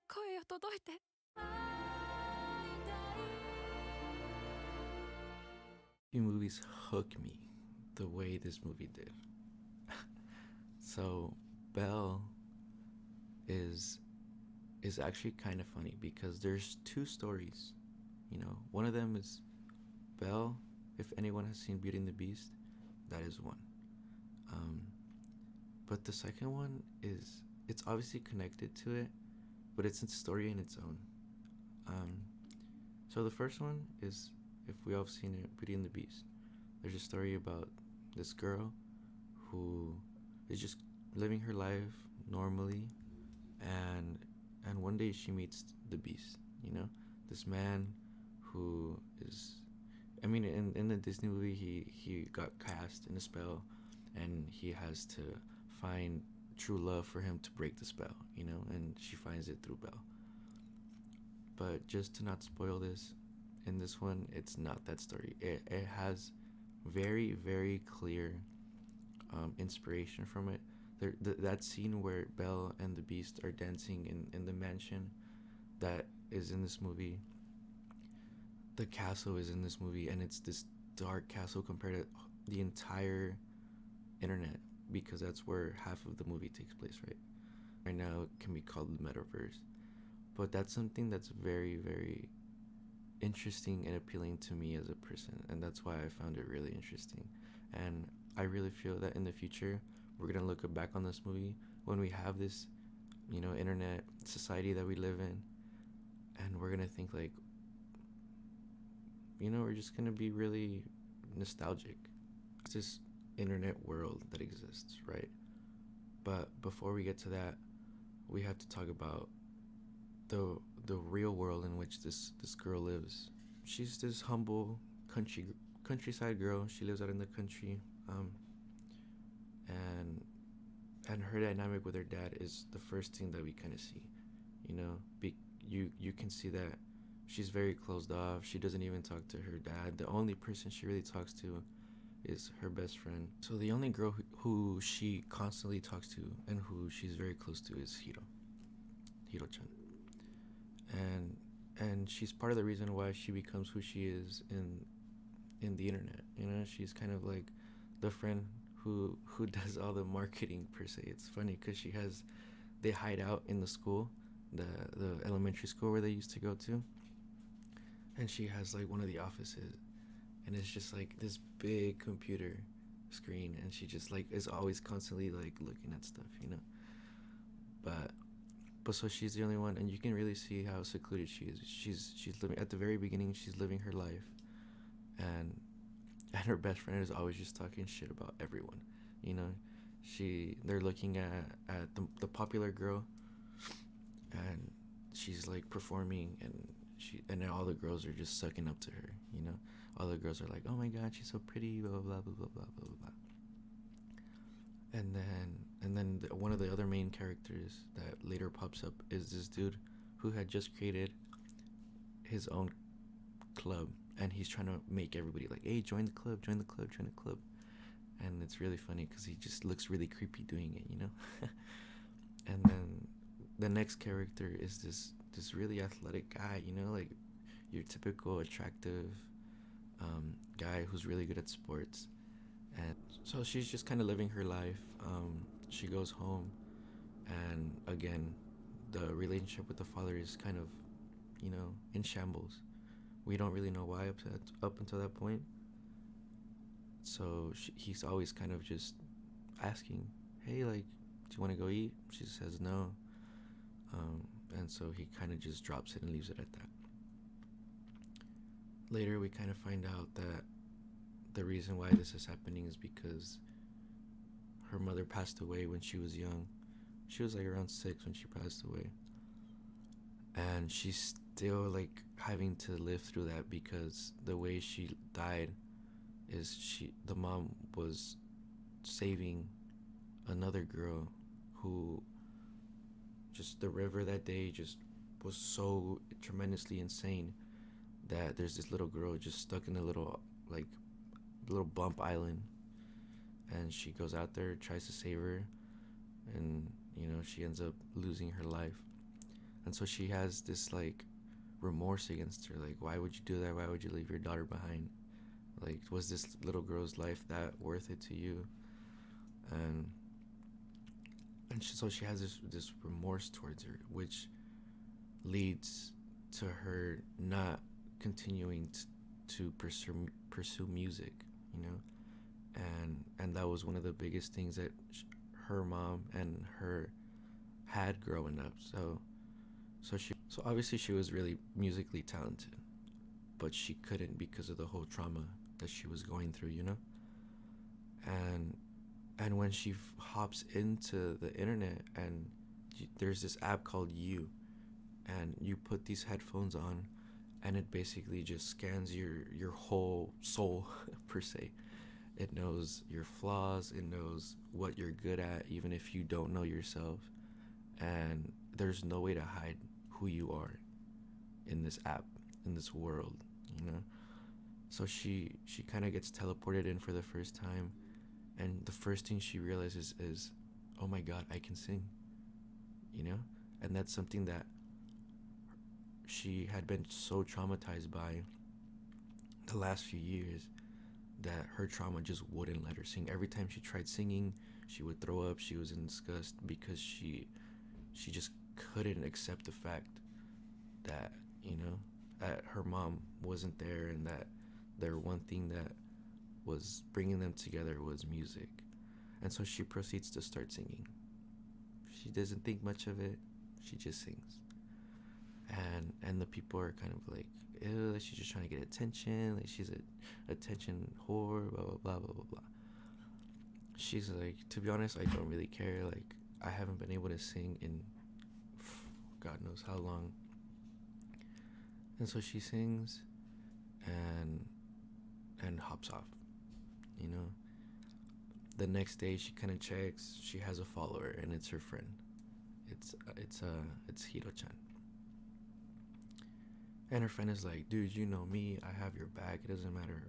声を届いて。Few movies hook me the way this movie did. So Belle is actually kind of funny because there's two stories. You know, one of them is Belle. If anyone has seen Beauty and the Beast, that is one. But the second one is, it's obviously connected to it, but it's a story in its own. So the first one is, if we all have seen it, Beauty and the Beast. There's a story about this girl who is just living her life normally, and one day she meets the Beast. You know, this man who is, I mean, in the Disney movie, he got cast in a spell, and he has to find true love for him to break the spell. You know, and she finds it through Belle. But just to not spoil this, in this one, it's not that story. It has very, very clear inspiration from it. That scene where Belle and the Beast are dancing in the mansion that is in this movie, the castle is in this movie, and it's this dark castle compared to the entire internet, because that's where half of the movie takes place, right? Right now, it can be called the metaverse. But that's something that's very, very interesting and appealing to me as a person, and that's why I found it really interesting. And I really feel that in the future we're gonna look back on this movie when we have this, you know, internet society that we live in, and we're gonna think like, you know, we're just gonna be really nostalgic. It's this internet world that exists, right? But before we get to that, we have to talk about the real world in which this girl lives. She's this humble countryside girl. She lives out in the country, and her dynamic with her dad is the first thing that we kind of see. You know, you can see that she's very closed off. She doesn't even talk to her dad. The only person she really talks to is her best friend. So the only girl who she constantly talks to and who she's very close to is Hiro-chan. And she's part of the reason why she becomes who she is in the internet. You know, she's kind of like the friend who does all the marketing per se. It's funny because they hide out in the school, the elementary school where they used to go to, and she has like one of the offices, and it's just like this big computer screen, and she just like is always constantly like looking at stuff, you know. But so she's the only one, and you can really see how secluded she is. She's living at the very beginning. She's living her life, and her best friend is always just talking shit about everyone. You know, they're looking at the popular girl, and she's like performing, and all the girls are just sucking up to her. You know, all the girls are like, "Oh my God, she's so pretty," blah blah blah blah blah blah blah. And then one of the other main characters that later pops up is this dude who had just created his own club, and he's trying to make everybody like, hey, join the club, join the club, join the club. And it's really funny because he just looks really creepy doing it, you know. And then the next character is this really athletic guy, you know, like your typical attractive guy who's really good at sports. And so she's just kind of living her life. She goes home, and again, the relationship with the father is kind of, you know, in shambles. We don't really know why up until that point. So he's always kind of just asking, hey, like, do you want to go eat? She says no. And so he kind of just drops it and leaves it at that. Later, we kind of find out that the reason why this is happening is because her mother passed away when she was young. She was like around 6 when she passed away. And she's still like having to live through that because the way she died is the mom was saving another girl who just the river that day just was so tremendously insane that there's this little girl just stuck in a little bump island, and she goes out there, tries to save her, and she ends up losing her life. And so she has this like remorse against her, like, why would you do that? Why would you leave your daughter behind? Like, was this little girl's life that worth it to you? And so she has this remorse towards her, which leads to her not continuing to pursue music, you know. And that was one of the biggest things that her mom and her had growing up. So obviously she was really musically talented, but she couldn't because of the whole trauma that she was going through, you know. And when she hops into the internet, and there's this app called and you put these headphones on, and it basically just scans your whole soul per se. It knows your flaws, it knows what you're good at, even if you don't know yourself. And there's no way to hide who you are in this app, in this world, you know. So she kind of gets teleported in for the first time, and the first thing she realizes is, oh my god, I can sing, you know. And that's something that she had been so traumatized by the last few years, that her trauma just wouldn't let her sing. Every time she tried singing, she would throw up. She was in disgust because she just couldn't accept the fact that, that her mom wasn't there, and that their one thing that was bringing them together was music. And so she proceeds to start singing. She doesn't think much of it. She just sings. And the people are kind of like, ew, like she's just trying to get attention, like she's a attention whore, blah blah blah blah blah blah. She's like, to be honest, I don't really care. Like, I haven't been able to sing in God knows how long. And so she sings and hops off. You know, the next day she kind of checks. She has a follower, and it's her friend. It's Hiro-chan. And her friend is like, dude, you know me. I have your back. It doesn't matter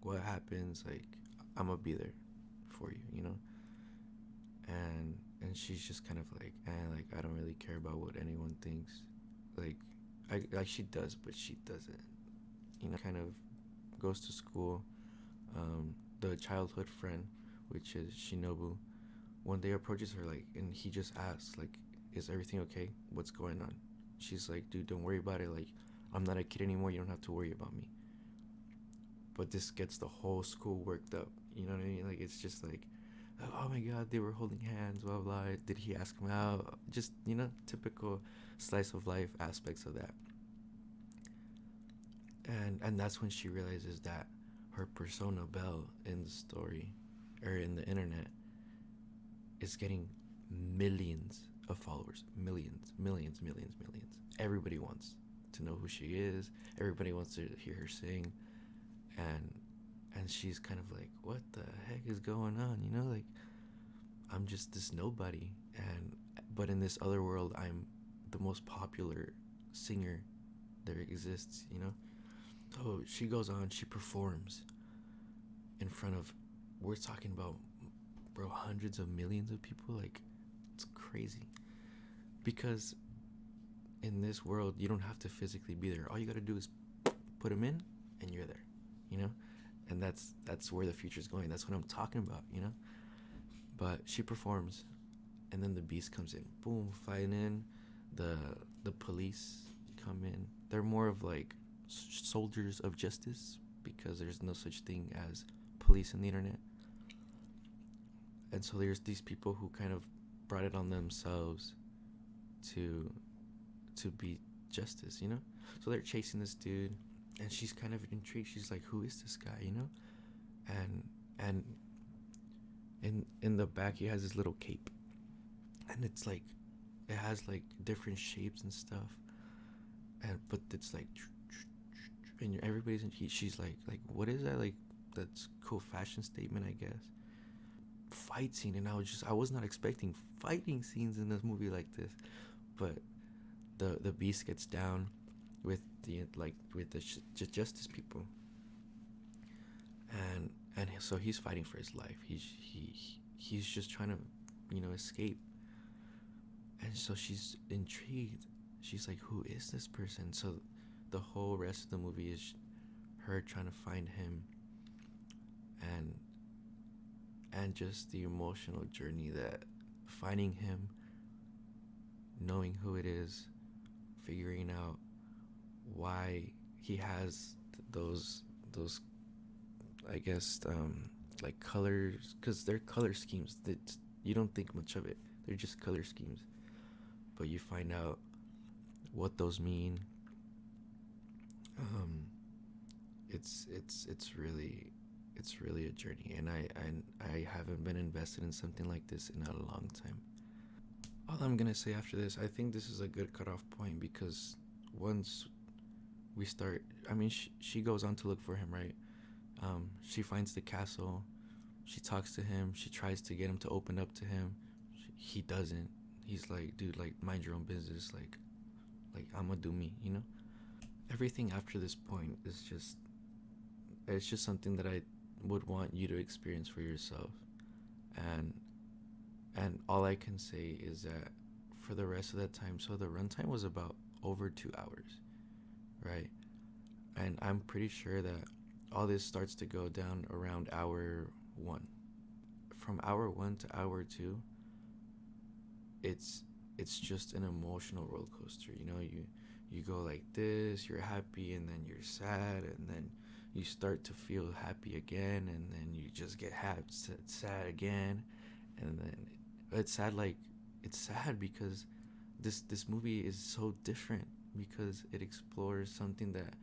what happens. Like, I'm gonna be there for you, you know. And she's just kind of like, like, I don't really care about what anyone thinks. Like she does, but she doesn't. You know, kind of goes to school. The childhood friend, which is Shinobu, one day approaches her, like, and he just asks, like, is everything okay? What's going on? She's like, dude, don't worry about it. Like, I'm not a kid anymore. You don't have to worry about me. But this gets the whole school worked up. You know what I mean? Like, it's just like, oh my god, they were holding hands, blah blah. Did he ask him out? Just, typical slice of life aspects of that. And that's when she realizes that her persona Belle in the story, or in the internet, is getting millions of followers. Millions. Everybody wants to know who she is. Everybody wants to hear her sing. And she's kind of like, what the heck is going on? You know, like, I'm just this nobody. But in this other world, I'm the most popular singer there exists, you know? So she goes on, she performs in front of, we're talking about, bro, hundreds of millions of people. Like, it's crazy. Because in this world, you don't have to physically be there. All you gotta do is put them in, and you're there, you know? And that's where the future's going. That's what I'm talking about, you know? But she performs, and then the beast comes in. Boom, flying in. The police come in. They're more of like soldiers of justice, because there's no such thing as police in the internet. And so there's these people who kind of brought it on themselves to be justice, you know? So they're chasing this dude, and she's kind of intrigued. She's like, who is this guy, you know? And in the back, he has this little cape, and it's like, it has like different shapes and stuff, but it's like, and everybody's she's like, what is that? Like, that's cool fashion statement, I guess. Fight scene, and I was not expecting fighting scenes in this movie like this, but the beast gets down with the justice people, and so he's fighting for his life. He's just trying to, escape, And so she's intrigued. She's like, who is this person? So the whole rest of the movie is her trying to find him, and just the emotional journey that finding him, knowing who it is, figuring out why he has those I guess like colors, because they're color schemes that you don't think much of it. They're just color schemes, but you find out what those mean. Um, it's really a journey, and I haven't been invested in something like this in a long time. All I'm gonna say after this, I think this is a good cutoff point, because once we start, I mean, she goes on to look for him, right? She finds the castle. She talks to him. She tries to get him to open up to him. He doesn't. He's like, dude, like, mind your own business. Like I'm gonna do me, you know. Everything after this point is just, it's just something that I would want you to experience for yourself. And all I can say is that for the rest of that time, so the runtime was about over 2 hours, right? And I'm pretty sure that all this starts to go down around hour one. From hour one to hour two, it's just an emotional roller coaster. You know, you go like this, you're happy, and then you're sad, and then you start to feel happy again, and then you just get sad again, and then it's sad. Like, it's sad because this movie is so different, because it explores something that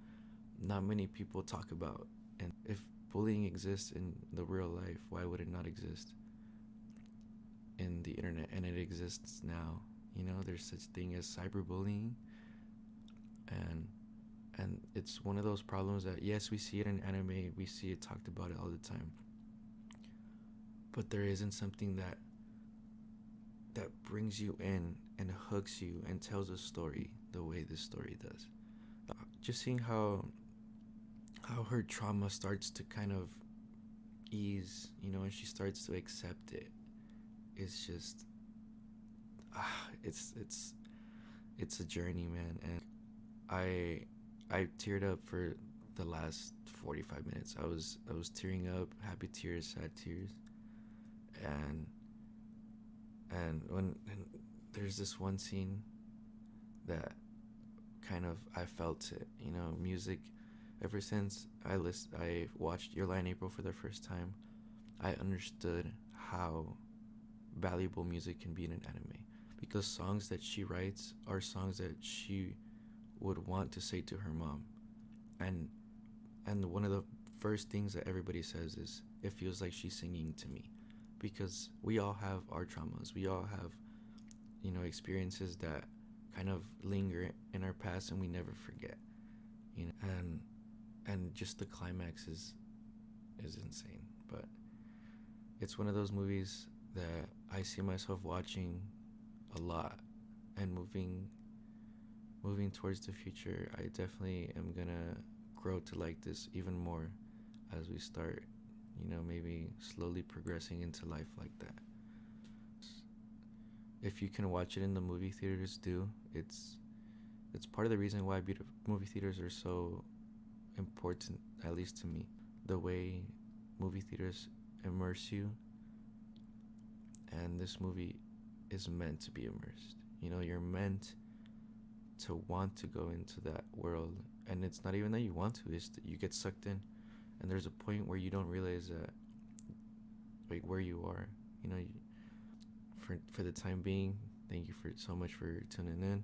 not many people talk about. And if bullying exists in the real life, why would it not exist in the internet? And it exists now. You know, there's such thing as cyberbullying, and it's one of those problems that, yes, we see it in anime, we see it talked about it all the time, but there isn't something that brings you in and hooks you and tells a story the way this story does. Just seeing how her trauma starts to kind of ease, you know, and she starts to accept it. It's just, it's a journey, man. And I teared up for the last 45 minutes. I was tearing up, happy tears, sad tears, and and there's this one scene that kind of, I felt it, you know, music. Ever since I watched Your Lie in April for the first time, I understood how valuable music can be in an anime, because songs that she writes are songs that she would want to say to her mom. and one of the first things that everybody says is, it feels like she's singing to me, because we all have our traumas, we all have, you know, experiences that kind of linger in our past and we never forget, you know. And just the climax is insane. But it's one of those movies that I see myself watching a lot, and moving towards the future. I definitely am gonna grow to like this even more as we start, you know, maybe slowly progressing into life like that. If you can watch it in the movie theaters, do. It's part of the reason why movie theaters are so important, at least to me. The way movie theaters immerse you, and this movie is meant to be immersed. You know, you're meant to want to go into that world, and it's not even that you want to, it's that you get sucked in, and there's a point where you don't realize that, like, where you are. You know, for the time being, thank you for so much for tuning in.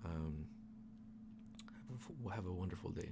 um have a wonderful day.